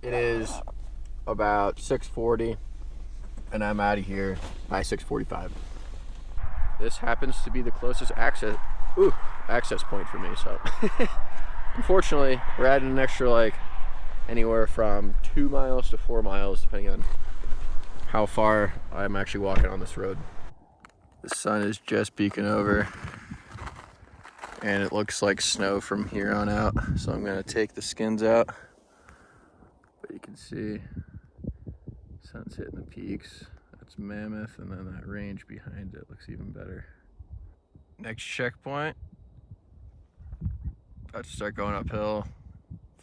It is about 6:40 and I'm out of here by 6:45. This happens to be the closest access point for me, so unfortunately we're adding an extra like anywhere from 2 miles to 4 miles depending on how far I'm actually walking on this road. The sun is just peeking over and it looks like snow from here on out, so I'm gonna take the skins out, but you can see sun's hitting the peaks. That's Mammoth, and then that range behind it looks even better. Next checkpoint, about to start going uphill,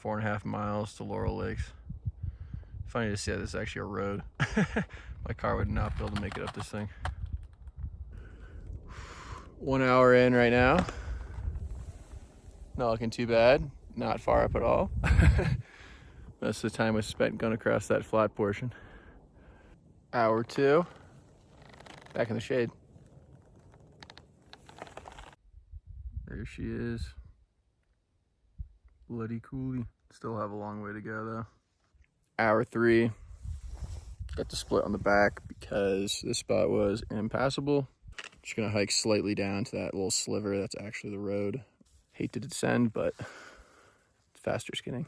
4.5 miles to Laurel Lakes. Funny to see that this is actually a road. My car would not be able to make it up this thing. 1 hour in right now. Not looking too bad, not far up at all. Most of the time was spent going across that flat portion. Hour 2, back in the shade. There she is. Bloody Couloir. Still have a long way to go though. Hour 3, got the split on the back because this spot was impassable. Just gonna hike slightly down to that little sliver that's actually the road. Hate to descend, but it's faster skinning.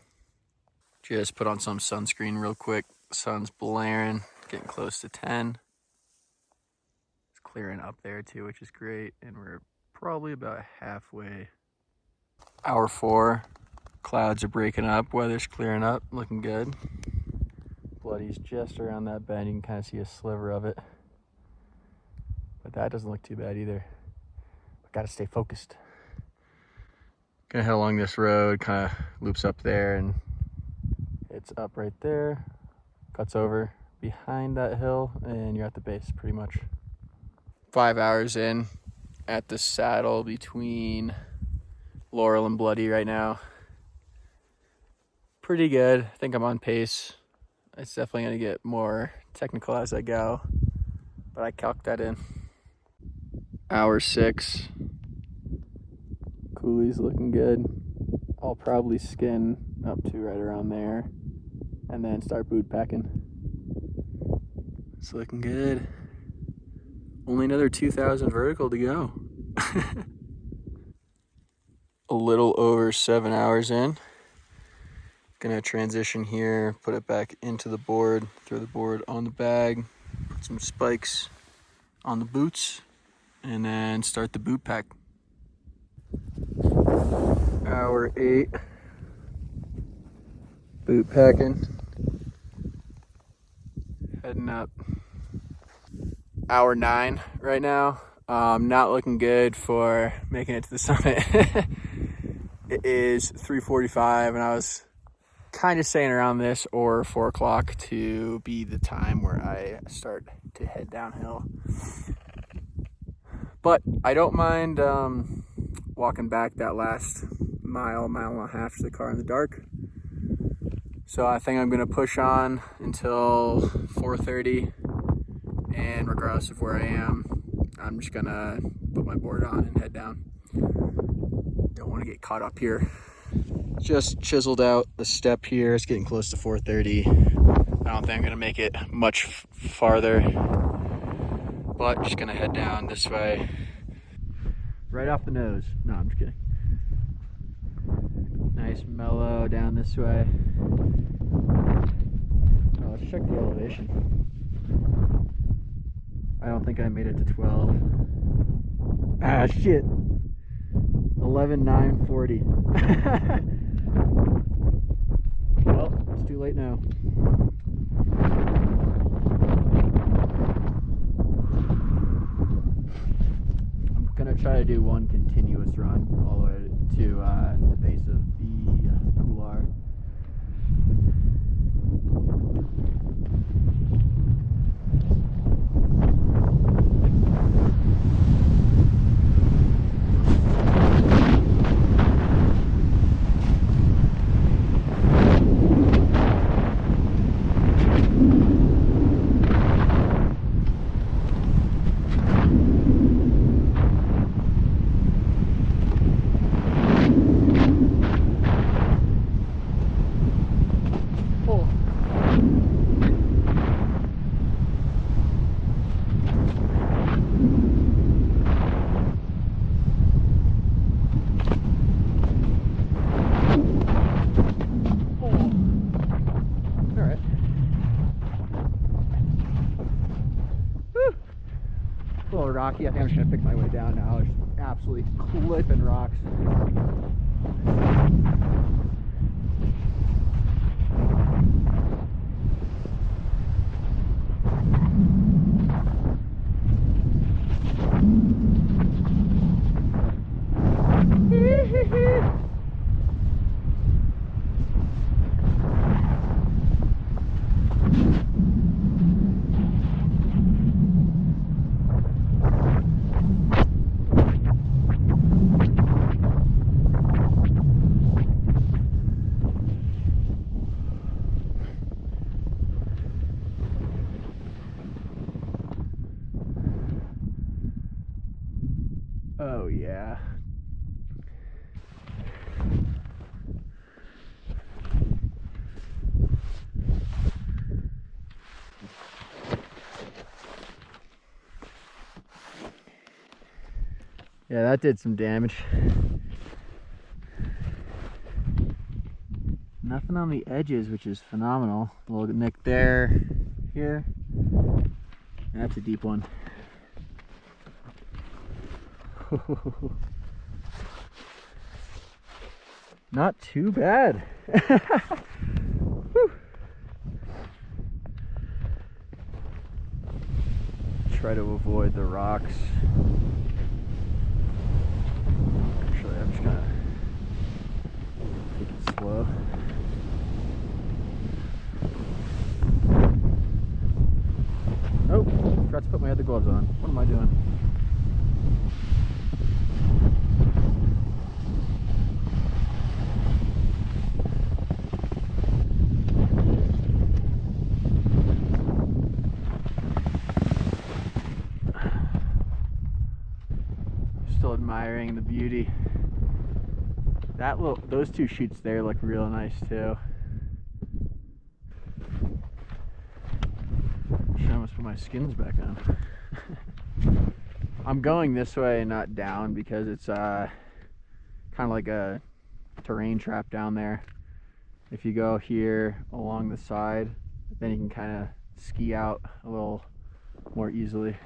Just put on some sunscreen real quick. The sun's blaring, getting close to 10. It's clearing up there too, which is great. And we're probably about halfway. Hour 4, clouds are breaking up, weather's clearing up, looking good. Bloody's just around that bend, you can kind of see a sliver of it. But that doesn't look too bad either. But gotta stay focused. Gonna head along this road, kind of loops up there and it's up right there, cuts over behind that hill, and you're at the base pretty much. 5 hours in at the saddle between Laurel and Bloody right now. Pretty good. I think I'm on pace. It's definitely gonna get more technical as I go, but I calc that in. Hour 6. Cooley's looking good. I'll probably skin up to right around there and then start boot packing. It's looking good. Only another 2,000 vertical to go. A little over 7 hours in. Gonna transition here, put it back into the board, throw the board on the bag, put some spikes on the boots, and then start the boot pack. Hour 8. Boot packing. Heading up. Hour 9 right now. Not looking good for making it to the summit. It is 3:45 and I was kind of saying around this or 4 o'clock to be the time where I start to head downhill. But I don't mind walking back that last mile and a half to the car in the dark. So I think I'm gonna push on until 4:30, and regardless of where I am, I'm just gonna put my board on and head down. Don't want to get caught up here. Just chiseled out the step here. It's getting close to 4:30. I don't think I'm gonna make it much farther, but just gonna head down this way. Right off the nose. No, I'm just kidding. Nice mellow down this way. Oh, let's check the elevation. I don't think I made it to 12. Ah, shit. 11,940. Well, it's too late now. I'm gonna try to do one continuous run all the way to the base of the couloir. rocky. I think I'm just gonna pick my way down now. Just absolutely clipping rocks. Oh yeah. Yeah, that did some damage. Nothing on the edges, which is phenomenal. A little nick there, here. That's a deep one. Not too bad. Try to avoid the rocks. Actually, I'm just gonna take it slow. Oh, forgot to put my other gloves on. What am I doing? Still admiring the beauty. That little, those two chutes there look real nice too. I almost put my skins back on. I'm going this way and not down because it's kind of like a terrain trap down there. If you go here along the side, then you can kind of ski out a little more easily.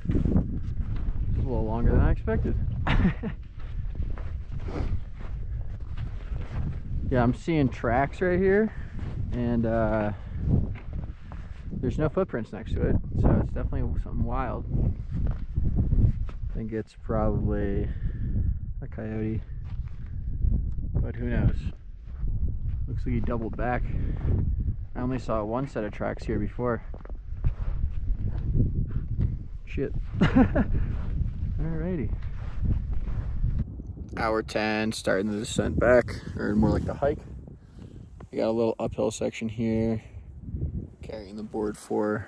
It's a little longer than I expected. Yeah, I'm seeing tracks right here, and there's no footprints next to it, so it's definitely something wild. I think it's probably a coyote, but who knows. Looks like he doubled back. I only saw one set of tracks here before. Shit. Alrighty. Hour 10, starting the descent back, or more like the hike. We got a little uphill section here, carrying the board for.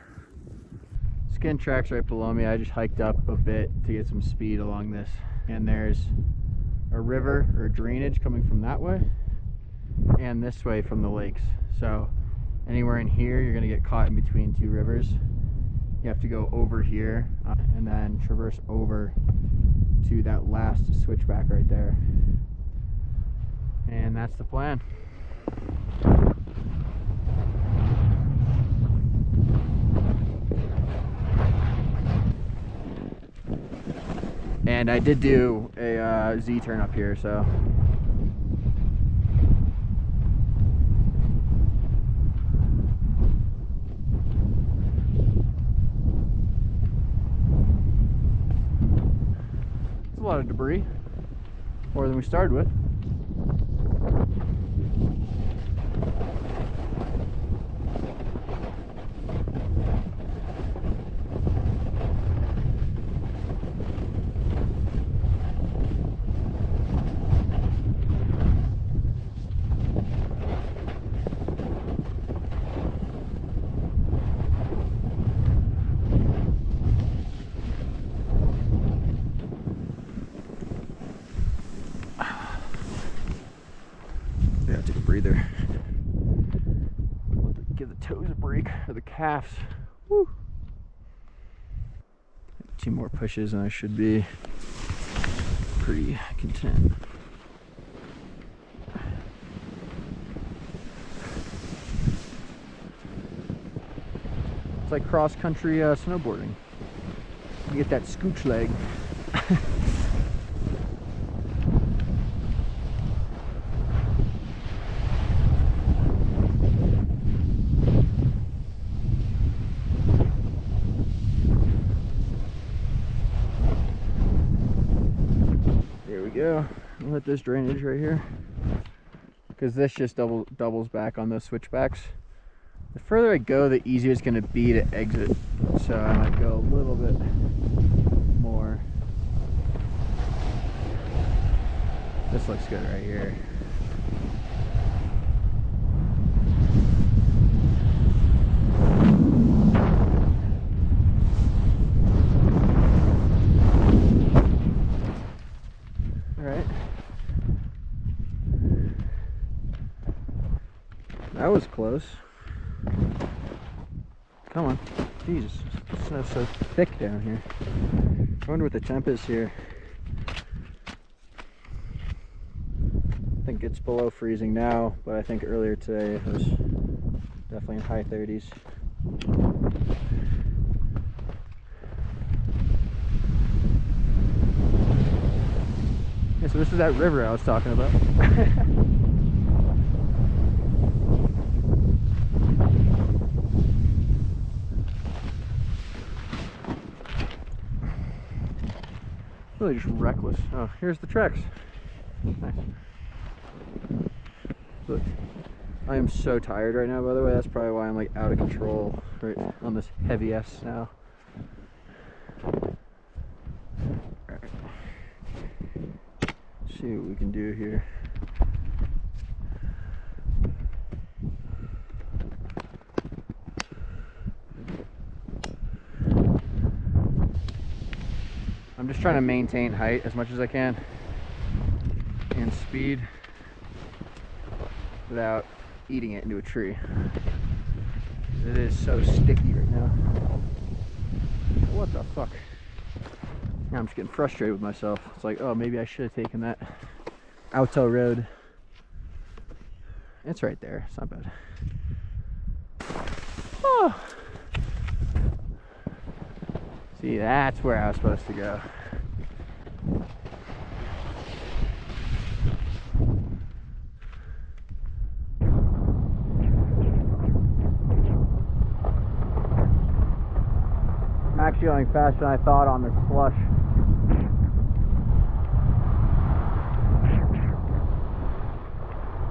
Skin tracks right below me. I just hiked up a bit to get some speed along this. And there's a river or drainage coming from that way, and this way from the lakes. So anywhere in here, you're gonna get caught in between two rivers. You have to go over here and then traverse over to that last switchback right there. And that's the plan. And I did do a Z-turn up here, so. It's a lot of debris, more than we started with. Yeah, take a breather. Give the toes a break, or the calves. Woo. 2 more pushes and I should be pretty content. It's like cross-country snowboarding. You get that scooch leg. There we go. I'll hit this drainage right here, because this just doubles back on those switchbacks. The further I go, the easier it's going to be to exit. So I might go a little bit more. This looks good right here. All right. That was close. Come on. Jesus, the snow's so thick down here. I wonder what the temp is here. I think it's below freezing now, but I think earlier today it was definitely in high 30s. Yeah, so this is that river I was talking about. Really just reckless. Oh, here's the tracks. Nice. Look, I am so tired right now, by the way. That's probably why I'm like out of control right on this heavy ass snow. Alright. See what we can do here. I'm just trying to maintain height as much as I can and speed without eating it into a tree. It is so sticky right now. What the fuck? Now I'm just getting frustrated with myself. It's like, oh, maybe I should have taken that Auto Road. It's right there. It's not bad. Oh. See, that's where I was supposed to go. I'm actually going faster than I thought on this slush.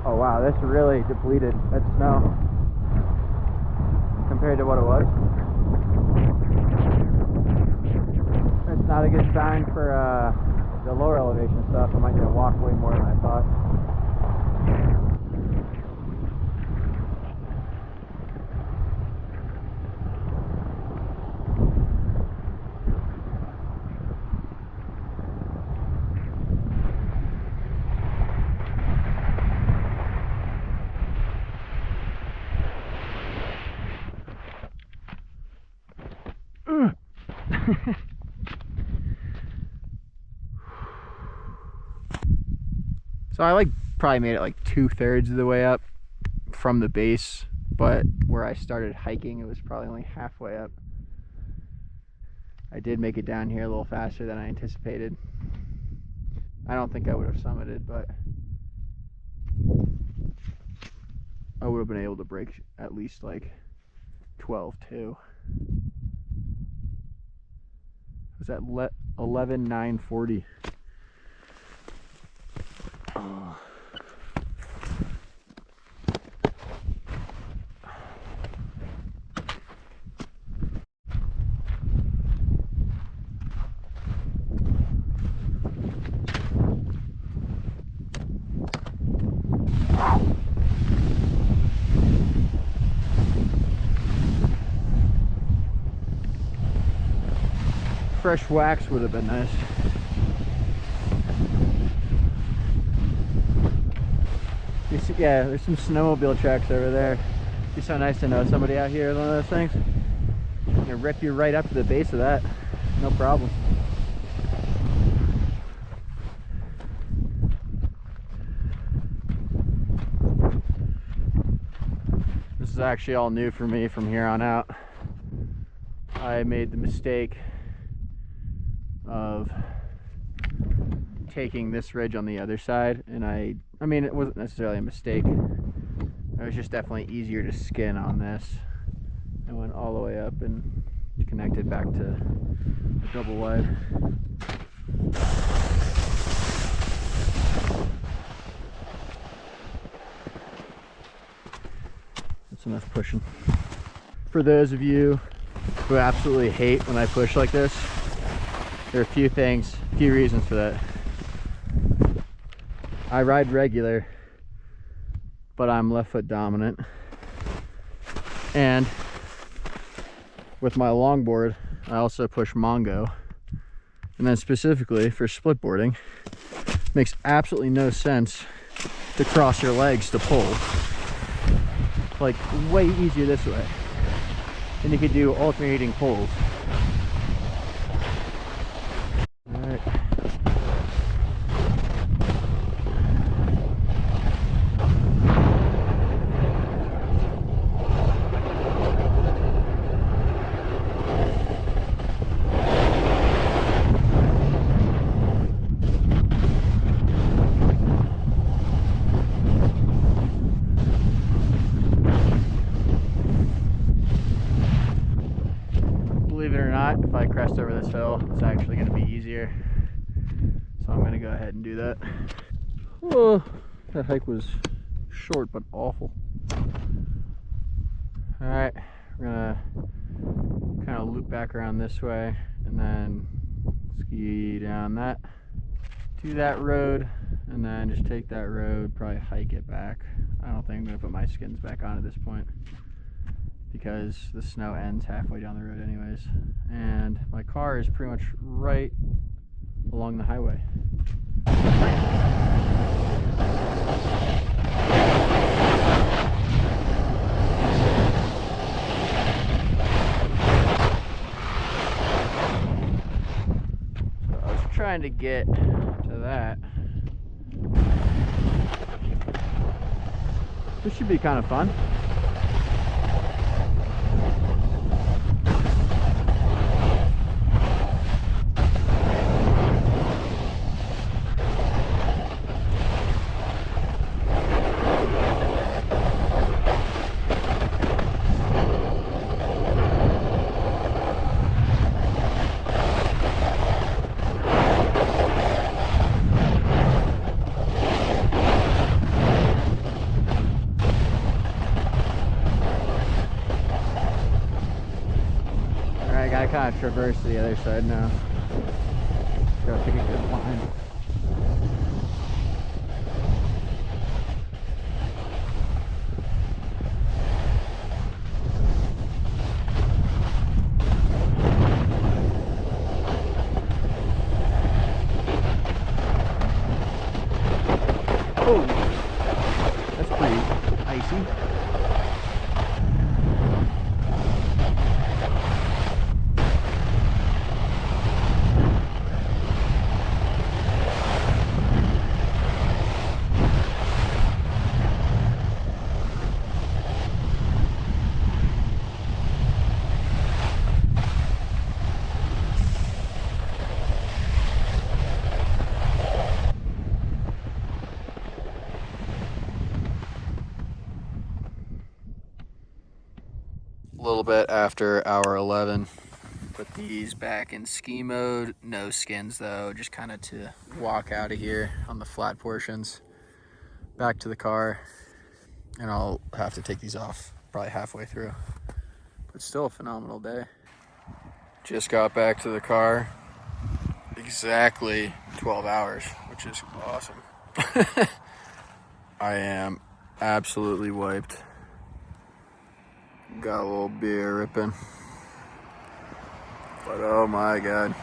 Oh wow, this really depleted that snow compared to what it was. That's not a good sign for the lower elevation stuff. I might need to walk way more than I thought. So I probably made it like 2/3 of the way up from the base, but where I started hiking, it was probably only halfway up. I did make it down here a little faster than I anticipated. I don't think I would have summited, but I would have been able to break at least like 12.2. Was that 11,940? Oh. Fresh wax would have been nice. Yeah, there's some snowmobile tracks over there. It'd be so nice to know somebody out here with one of those things. I'm gonna rip you right up to the base of that. No problem. This is actually all new for me from here on out. I made the mistake of taking this ridge on the other side, and I mean, it wasn't necessarily a mistake. It was just definitely easier to skin on this. I went all the way up and connected back to the double wide. That's enough pushing. For those of you who absolutely hate when I push like this, there are a few reasons for that. I ride regular, but I'm left foot dominant. And with my longboard, I also push Mongo. And then specifically for splitboarding, it makes absolutely no sense to cross your legs to pull. Like, way easier this way. And you could do alternating pulls. Alright. Believe it or not, if I crest over this hill, it's actually going to be easier. So I'm going to go ahead and do that. Oh, that hike was short but awful. Alright, we're going to kind of loop back around this way and then ski down that to that road, and then just take that road, probably hike it back. I don't think I'm going to put my skins back on at this point, because the snow ends halfway down the road anyways, and my car is pretty much right along the highway. So I was trying to get to that. This should be kind of fun. I kind of traverse to the other side now. Gotta pick a good line. Oh, that's pretty icy. A little bit after hour 11. Put these back in ski mode. No skins though, just kind of to walk out of here on the flat portions. Back to the car, and I'll have to take these off probably halfway through. But still a phenomenal day. Just got back to the car. Exactly 12 hours, which is awesome. I am absolutely wiped. Got a little beer ripping. But oh my God.